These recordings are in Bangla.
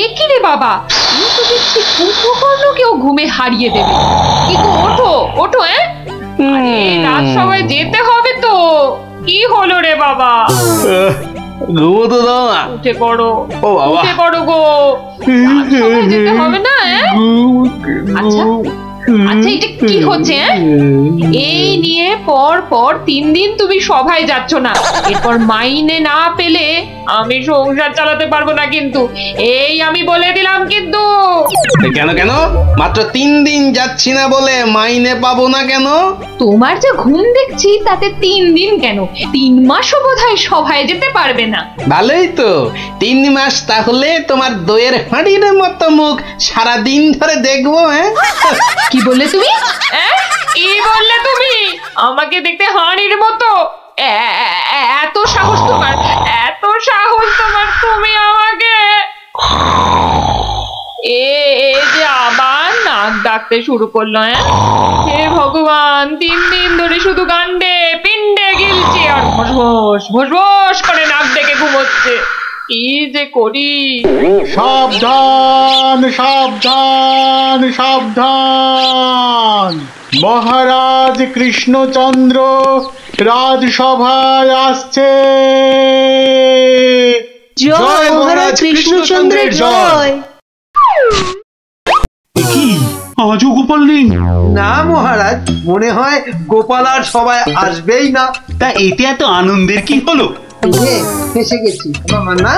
এ কি রে বাবা, এই তো দেখছি কুম্ভকর্ণকেও ঘুমে হারিয়ে দেবে। কি গো, ওঠো ওঠো। রাজসভায় যেতে হবে তো। কি হলো রে বাবা? ঘুমোতে দাও না। উঠে পড়ো। ও বাবা, উঠে পড়ো গো, রাজসভায় যেতে হবে না। আচ্ছা আচ্ছা, এটা কি হচ্ছে? এই নিয়ে পর পর 3 দিন তুমি সভায় যাচ্ছ না, এরপর মাইনে না পেলে আমি সংসার চালাতে পারবো না কিন্তু, এই আমি বলে দিলাম কিন্তু। কেন কেন? মাত্র 3 দিন যাচ্ছি না বলে মাইনে পাবো না কেন? তোমার যে ঘুম দেখছি তাতে 3 দিন কেন, 3 মাসও বোধহয় সভায় যেতে পারবে না। ভালোই তো, 3 মাস তাহলে তোমার দইয়ের হাঁড়ির মতো মুখ সারা দিন ধরে দেখবো। কি বললে তুমি? কি বললে তুমি? আমাকে দেখতে হাঁড়ির মতো? এত সাহস তোমার, এত সাহস তোমার, তুমি আমাকে? যে আবার নাক ডাকতে শুরু করলো। হে ভগবান, 3 দিন ধরে শুধু গান্ডে পিণ্ডে গিলছে আর ভোস ভোস করে নাক ডেকে ঘুমোচ্ছে। কি যে করি? সাবধান সাবধান সাবধান, মহারাজ কৃষ্ণচন্দ্র রাজসভায় আসছে। জয় মহারাজ কৃষ্ণচন্দ্রের জয়। কি আজও গোপাল নেই? না মহারাজ, মনে হয় গোপাল আর সবাই আসবেই না। তা এতে এত আনন্দের কি হলো? ফেসে গেছি। না,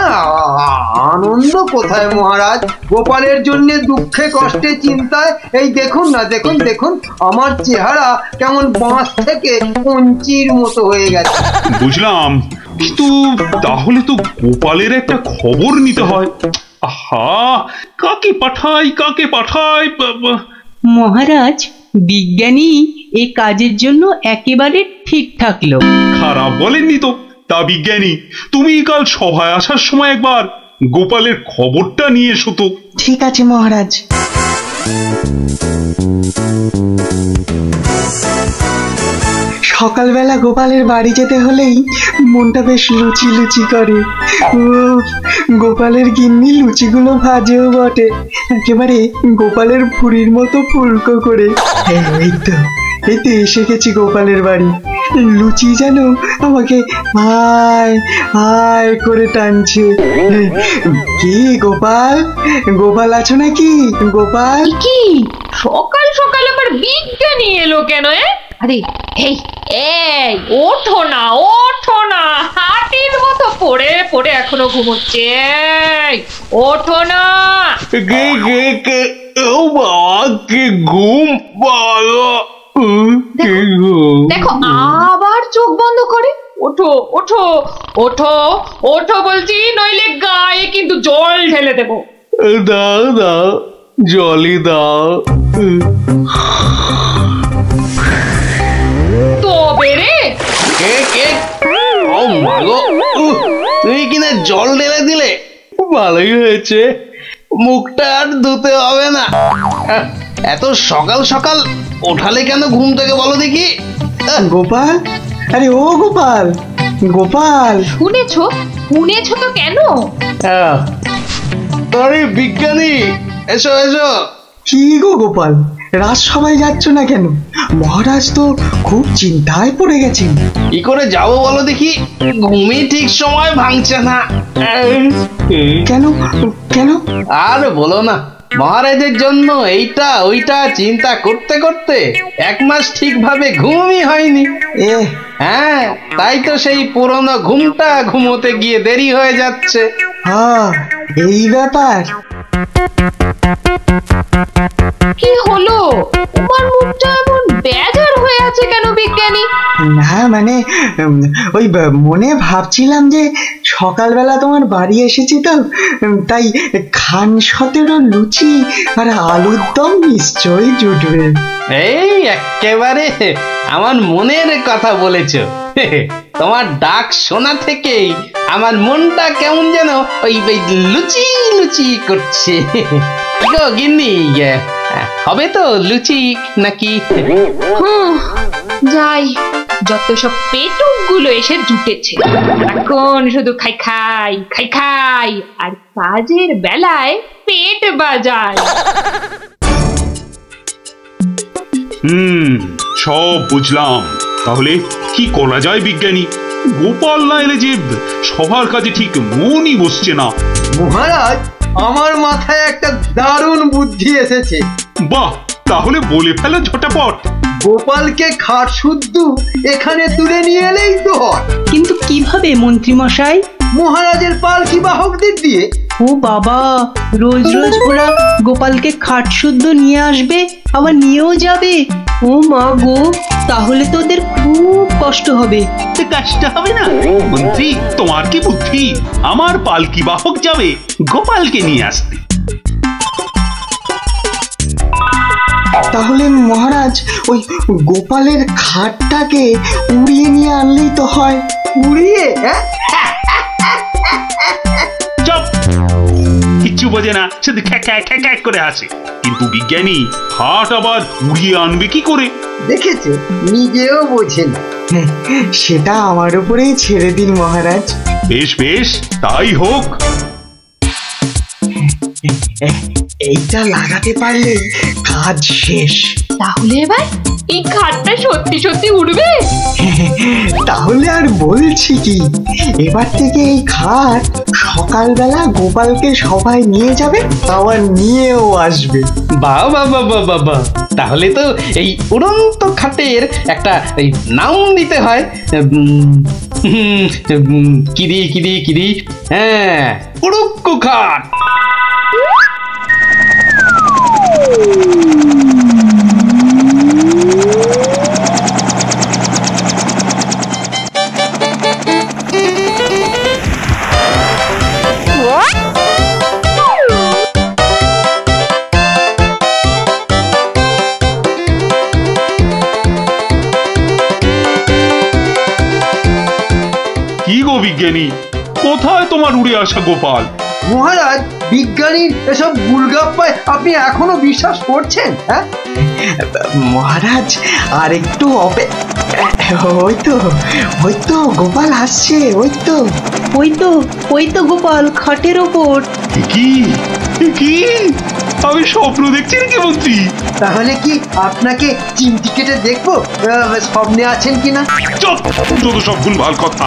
আনন্দ কোথায় মহারাজ, গোপালের জন্য দুঃখে কষ্টে চিন্তায় এই দেখুন না, দেখুন দেখুন আমার চেহারা কেমন বাঁশ থেকে কঞ্চির মতো হয়ে গেছে। বুঝলাম, কিন্তু তাহলে তো গোপালের একটা খবর নিতে হয়। আহা, কাকে পাঠাই? মহারাজ, বিজ্ঞানী এই কাজের জন্য একেবারে ঠিক থাকলো। খারাপ বলেননি তো। তা বিজ্ঞানী, তুমি কাল সভায় আসার সময় একবার গোপালের খবরটা নিয়ে এসো তো। ঠিক আছে মহারাজ। সকালবেলা গোপালের বাড়ি যেতে হলেই মনটা বেশ লুচি লুচি করে। গোপালের গিন্নি লুচিগুলো ভাজেও বটে, একেবারে গোপালের পুরীর মতো ফুলকো করে। এই তো এসে গেছি গোপালের বাড়ি। লুচি যেন আমাকে আয় আয় করে টানছে। কি গোপাল, গোপাল আছো নাকি? গোপাল কি সকাল সকাল আবার বিজ্ঞানী এলো কেন? আরে এই এই ওঠো না, হাতির মতো পড়ে পড়ে এখনো ঘুমোচ্ছে। ওঠো না। ও বাবা, কি ঘুম পালো। দেখো আবার চোখ বন্ধ করে। ওঠো ওঠো ওঠো ওঠো বলছি, নইলে গায়ে কিন্তু জল ঢেলে দেবো। দাও দাও, জলই দাও। তবে রে, ও মাগো, তুই কিনা জল ঢেলে দিলে? ভালোই হয়েছে, মুখটা আর ধুতে হবে না। এত সকাল সকাল ওঠালে কেন ঘুম থেকে বলো দেখি? গোপাল, আরে ও গোপাল, গোপাল শুনেছো তো কেন? আরে বিজ্ঞানী, এসো এসো। কি গো গোপাল, রাজসভায় যাচ্ছ না কেন? মহারাজ তো খুব চিন্তায় পড়ে গেছেন। কি করে যাবো বলো দেখি, ঘুমই ঠিক সময় ভাঙছে না। কেন কেন? আর বলো না, মহারাজের জন্য এইটা ওইটা চিন্তা করতে করতে 1 মাস ঠিকভাবে ঘুমই হয়নি। হ্যাঁ, তাই তো সেই পুরনো ঘুমটা ঘুমোতে গিয়ে দেরি হয়ে যাচ্ছে। এই ব্যাপার। কি হলো, তোমার মুখটা এমন বেজার হয়ে আছে কেন বিজ্ঞানী? না মানে ওই মনে ভাবছিলাম যে সকালবেলা তোমার বাড়ি এসেছি তো, তাই খান 17 লুচি আর আলুর দম নিশ্চয়ই জুটবে। এই একেবারে আমার মনের কথা বলেছ। তোমার ডাক শোনা থেকেই আমার মনটা কেমন যেন ওই লুচি লুচি করছে। গো গিন্নি, হবে তো লুচি নাকি? যাই, যত সব পেটুক গুলো এসে জুটেছে, এখন শুধু খাই খাই খাই খাই আর কাজের বেলায় পেট বাজায়। সব বুঝলাম। তাহলে কি করা যায় বিজ্ঞানী? গোপাল না এলে যে সবার কাজে ঠিক মনই বসছে না। মহারাজ, আমার মাথায় একটা দারুণ বুদ্ধি এসেছে। বাহ, তাহলে বলে ফেলো ঝটাপট। গোপালকে খাট শুদ্ধ এখানে তুলে নিয়ে এলেই তো হয়। কিন্তু কিভাবে মন্ত্রী মশাই? মহারাজের পালকি বাহকদের দিয়ে। ও বাবা, রোজ রোজ ওরা গোপালকে খাট শুদ্ধ নিয়ে আসবে, আবার নিয়েও যাবে। ও মা গো, তাহলে তো ওদের খুব কষ্ট হবে। কষ্ট হবে না মন্ত্রী, তোমার কি বুদ্ধি? আমার পালকি বাহক যাবে গোপালকে নিয়ে আসতে। তাহলে মহারাজ ওই গোপালের খাটটাকে উড়িয়ে নিয়ে আনলেই তো হয়। উড়িয়ে? হ্যাঁ, চুপ, কিচ্ছু বোঝে না, শুধু খ্যাক করে আসে। কিন্তু বিজ্ঞানী, খাট আবার উড়িয়ে আনবে কি করে? দেখেছো, নিজেও বোঝেন। সেটা আমার উপরেই ছেড়ে দিন মহারাজ। বেশ বেশ, তাই হোক। এইটা লাগাতে পারলে কাজ শেষ। তাহলে এবার এই খাটটা সত্যি সত্যি উড়বে? তাহলে আর বলছি কি, এবার থেকে এই খাট সকালবেলা গোপালকে সবাই নিয়ে যাবে, আবার নিয়েও আসবে। বাহ বাহ বাহ বাহ বাহ বাহ, তাহলে তো এই উড়ন্ত খাটের একটা নাম দিতে হয়। কিদি, হ্যাঁ, উড়ুক্কু খাট। কি গো বিজ্ঞানী, কোথায় তোমার উড়ে আসা গোপাল? মহারাজ, বিজ্ঞানীর এসব গুলগাপ্পায় আপনি এখনো বিশ্বাস করছেন? হ্যাঁ মহারাজ, আর একটু ওই তো গোপাল আসছে। ওই তো গোপাল খাটের ওপর। কি আমি স্বপ্ন দেখছি নাকি মন্ত্রী? তাহলে কি আপনাকে চিমটি কেটে দেখবো স্বপ্নে আছেন কিনা? চুপ, যত সব ভুলভাল কথা।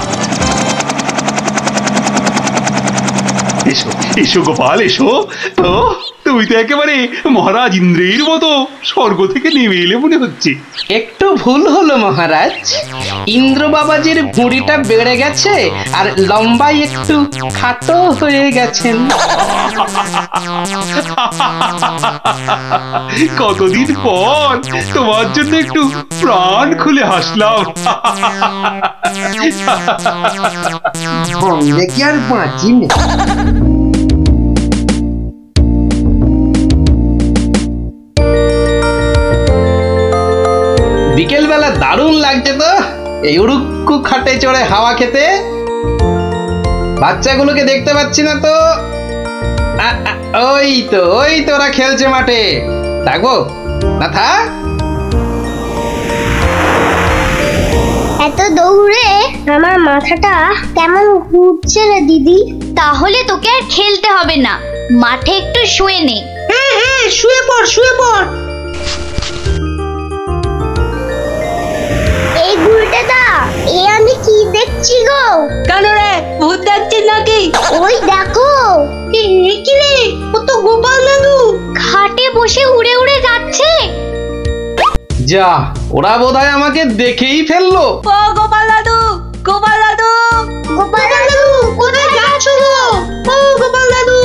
এসো এসো গোপাল, এসো। তো তুমি তো একেবারে মহারাজ ইন্দ্রের মতো স্বর্গ থেকে নেমে এলে মনে হচ্ছে। একটু ভুল হলো মহারাজ, ইন্দ্র বাবাজির ভুঁড়িটা বেড়ে গেছে আর লম্বাই একটু খাটো হয়ে গেছেন। কতদিন পর তোমার জন্য একটু প্রাণ খুলে হাসলাম। ভঙ্গে কি আর বাঁচি না। বিকেল বেলা দারুণ লাগছে তো এই উড়ুক্কু খাটে চড়ে হাওয়া খেতে। বাচ্চাগুলোকে দেখতে পাচ্ছি না তো। ওই তো ওরা খেলছে মাঠে। থাকবো না, থাক। এত দৌড়ে আমার মাথাটা কেমন ঘুরছে রে দিদি। তাহলে তোকে আর খেলতে হবে না, মাঠে একটু শুয়ে নে। হ্যাঁ, শুয়ে পড়। এই গুলটেদা, এ আমি কি দেখছি গো? কেন রে, ভূত দেখছিস নাকি? ওই দেখো, কি রে, ও তো গোপাল দাদু খাটে বসে উড়ে উড়ে যাচ্ছে। যা, ওরা বোধহয় আমাকে দেখেই ফেললো। ও গোপাল দাদু গোপাল দাদু, কোথায় যাচ্ছ গো? ও গোপাল দাদু।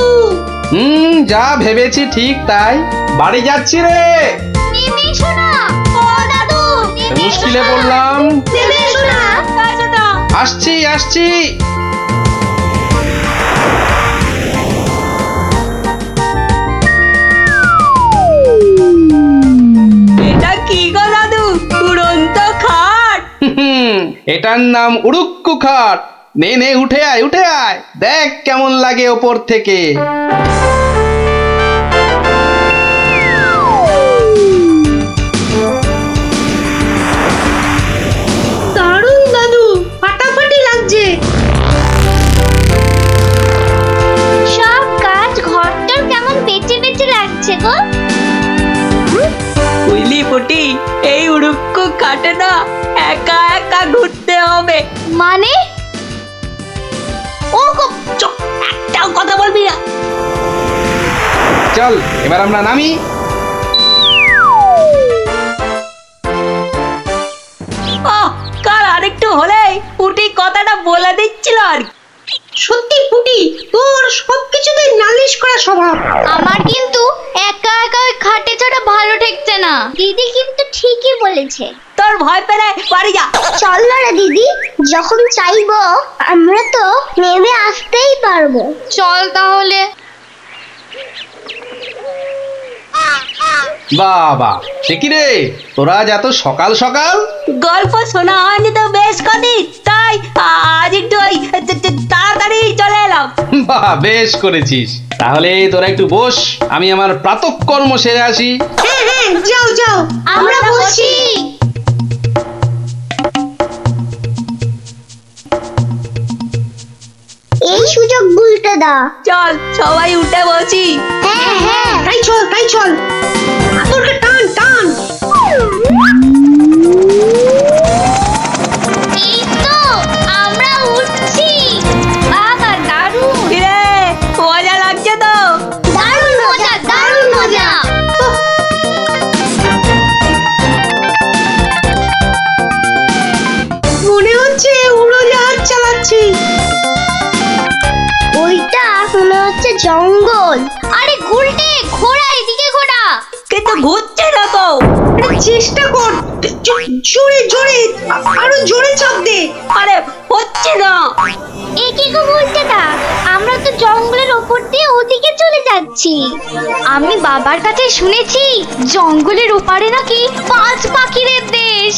যা ভেবেছি ঠিক তাই, বাড়ি যাচ্ছি রে। নেমে এসো না। ও দাদু, মুশকিলে পড়লাম। নেমে এসো না। আসছি। এটা কি গো দাদু, উড়ন্ত খাট? এটার নাম উড়ুক্কু খাট। নে উঠে আয়, দেখ কেমন লাগে ওপর থেকে। লাগছে গো। বুঝলি পুটি, এই উড়ুক্কু কাটে না একা একা ঘুরতে হবে। মানে ও চুপ, একটাও কথা বলবি না। চল এবার আমরা নামি। কাল আরেকটু হলেই পুটি কথাটা বলে দিচ্ছিল আর। সত্যি পুটি, তোর সবকিছুতে নালিশ করা স্বভাব। আমার কিন্তু একা একা ওই খাটে ছাড়া ভালো ঠেকছে না। দিদি কিন্তু ঠিকই বলেছে। তোর ভয় পেলে বাড়ি যা। চল না দিদি, যখন চাইবো আমরা তো নেমে আসতেই পারবো। চল তাহলে। বাবা, সে কি রে, তোরা আজ এত সকাল সকাল? গল্প শোনা হয়নি তো বেশ কদিন, তাই আজ একটু তাড়াতাড়ি চলে এলাম। বাহ, বেশ করেছিস। তাহলে তোরা একটু বস, আমি আমার প্রাতঃকর্ম সেরে আসি। হ্যাঁ হ্যাঁ, যাও যাও, আমরা বসি। এই সুযোগ ভুলতে দা। চল সবাই উঠে বসি। হ্যাঁ হ্যাঁ, তাই চল তাই চল, আতরকে টান টান। এই তো আমরা উঠছি। বাবা দারুণ, কিরে মজা লাগছে তো? দারুণ মজা, দারুণ মজা। মনে হচ্ছে উড়োজাহাজ চালাচ্ছি। ওইটা মনে হচ্ছে জঙ্গল। আরে গুলটে, ঘোড়া এদিকে ঘোড়া। কিন্তু ঘুরছে না তো। চেষ্টা কর, জোরে জোরে, আরো জোরে চাপ দে। আরে হচ্ছে না। একে গো বলতে না, আমরা তো জঙ্গলের ওপর দিয়ে ওদিকে চলে যাচ্ছি। আমি বাবার কাছে শুনেছি জঙ্গলের ওপারে নাকি পাঁচ পাখিদের দেশ।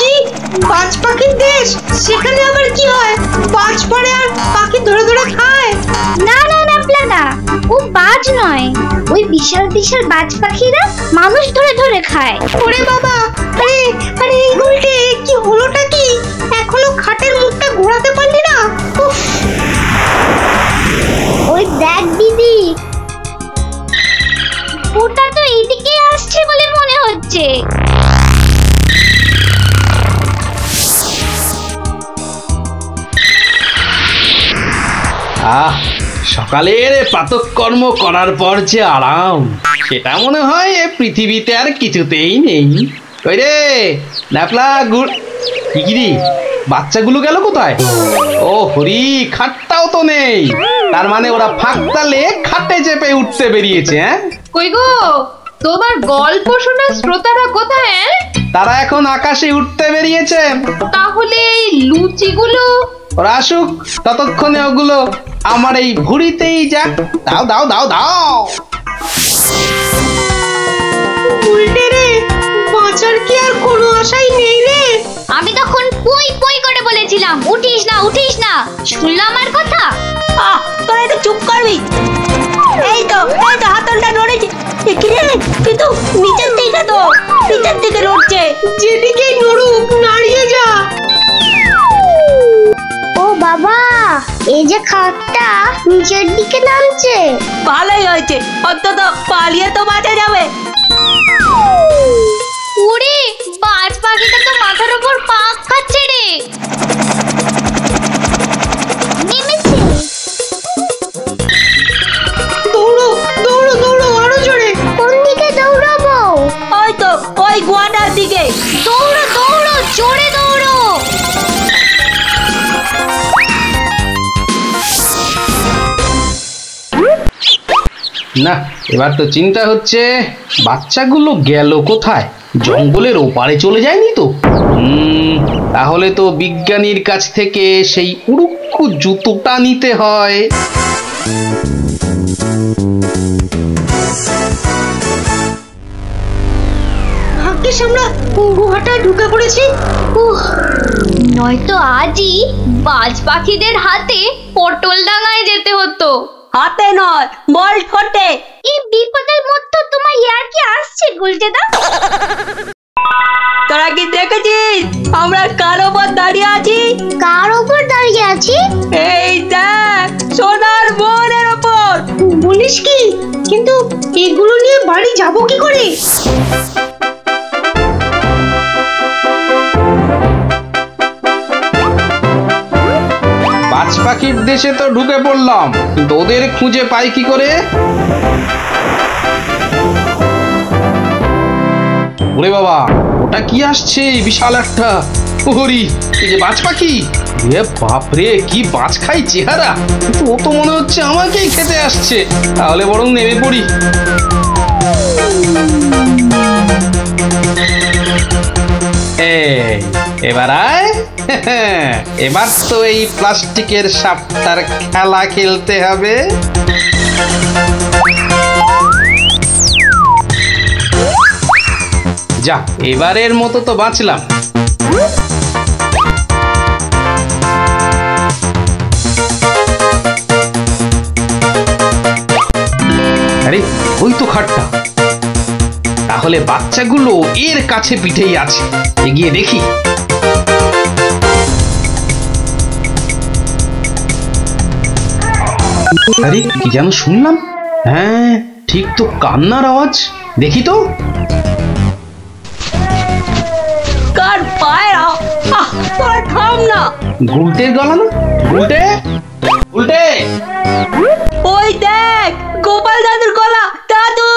কি, বাজ পাখির দেশ? সেখানে আবার কি হয়? বাজ পড়ে আর পাখি ধরে ধরে খায়? না না না প্লানা, ও বাজ নয়, ওই বিশাল বিশাল বাজ পাখিরা মানুষ ধরে ধরে খায়। ওরে বাবা, আরে আরে এই গুলটে, কি হলোটা কি? এখনো খাটের মুখটা ঘোরাতে পারলি না? উফ, ওই দেখ দিদি, ওটা তো এইদিকে আসছে বলে মনে হচ্ছে। সকালের প্রাতঃকর্ম করার পর যে আরাম, সেটা মনে হয় এ পৃথিবীতে আর কিছুতেই নেই। ওই রে ন্যাপলা গুড়, কি বাচ্চাগুলো গেল কোথায়? ও হরি, খাটটাও তো নেই। তার মানে ওরা ফাঁক তালে খাটে চেপে উঠতে বেরিয়েছে। হ্যাঁ, কই গো, তোমার গল্প শোনা শ্রোতারা কোথায়? তারা এখন আকাশে উঠতে বেরিয়েছে। তাহলে এই লুচিগুলো? ওরা আসুক, ততক্ষণে ওগুলো আমার এই ভুঁড়িতেই যাক। দাও দাও দাও দাও। উল্টে রে, বাঁচার কি আর কোনো আশাই নেই রে? আমি তখন পই পই করে বলেছিলাম উঠিস না উঠিস না, শুনলো আমার কথা? তোরা একটু চুপ করবি। এই তো হাতলটা নড়েছে। কিন্তু নিচের দিকে তো, নিচের দিকে নড়ছে। যেদিকেই নড়ুক, নাড়িয়ে যা। ও বাবা, এই যে খাটটা নিচের দিকে নামছে। ভালোই হয়েছে, অন্তত পালিয়ে তো বাঁচা যাবে। ওরে, বাজ পাখিটা তো মাথার উপর পাক খাচ্ছে রে। নেমেছে। দৌড়ো দৌড়ো দৌড়ো, আরো জোরে। কোন দিকে দৌড়াবো? ওই তো ওই গোয়াটার দিকে। দৌড়ো দৌড়ো, জোরে দৌড়ো। না, এবার তো চিন্তা হচ্ছে বাচ্চাগুলো গেল কোথায়? জঙ্গলের ওপারে চলে যায়নি তো? তাহলে তো বিজ্ঞানীর কাছ থেকে সেই উড়ুক্কু জুতোটা নিতে হয়। ভাগ্যিস আমরা গুহাটায় ঢুকে পড়েছি। নয়তো আজই বাজ পাখিদের হাতে পটল ডাঙায় যেতে হতো। হাতে নয়, বল ঠোঁটে। এই বিপদের মধ্যে তোমার ইয়ার কি আসছে গুলটেদা? তোরা কি দেখেছিস আমরা কার ওপর দাঁড়িয়ে আছি? কার ওপর দাঁড়িয়ে আছি? এই দেখ, সোনার বোনের ওপর। বলিস কি? কিন্তু এগুলো নিয়ে বাড়ি যাব কি করে? বাজ পাখির দেশে তো ঢুকে পড়লাম, কিন্তু ওদের খুঁজে পাই কি করে? ওরে বাবা, ওটা কি আসছে বিশাল একটা! ওরি, এই যে বাজ পাখি! এ বাপরে, কি বাজ খাই চেহারা! কিন্তু ও তো মনে হচ্ছে আমাকেই খেতে আসছে। তাহলে বরং নেমে পড়ি। এবার আয়। এবার তো এই প্লাস্টিকের সাপটার খেলা খেলতে হবে। যা, এবারের মতো তো বাঁচলাম। আরে, ওই তো খাটটা। তাহলে বাচ্চাগুলো এর কাছে পিঠেই আছে। এগিয়ে দেখি। আরে, কি যেন শুনলাম? হ্যাঁ, ঠিক তো, কান্নার আওয়াজ। দেখি তো। কার পায়রা? তোরা থাম না। গুলটের গলা না? গুলটে, গুলটে! ওই দেখ, গোপাল দাদুর গলা। দাদু,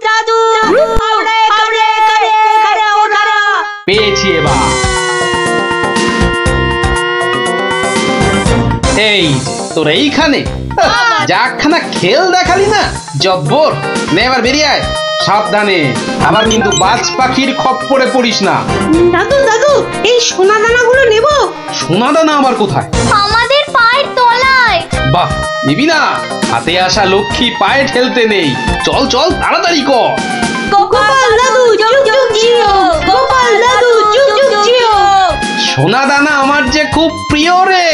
দাদু, পেয়েছি এবার। এই তোর এইখানে যাখানা খেল দেখালি না, জব্বর! নে এবার বেরিয়ে আয়, সাবধানে। আবার কিন্তু বাজ পাখির খপ্পরে পড়িস না। দাদু দাদু, এই সোনা দানাগুলো নেব। সোনা দানা আবার কোথায়? আমাদের পায়ের তলায়। বাহ, নিবি না? হাতে আসা লক্ষ্মী পায়ে ঠেলতে নেই। চল চল, তাড়াতাড়ি কর। গোপাল দাদু যুগ যুগ জিও, গোপাল দাদু যুগ যুগ জিও। সোনা দানা আমার যে খুব প্রিয় রে।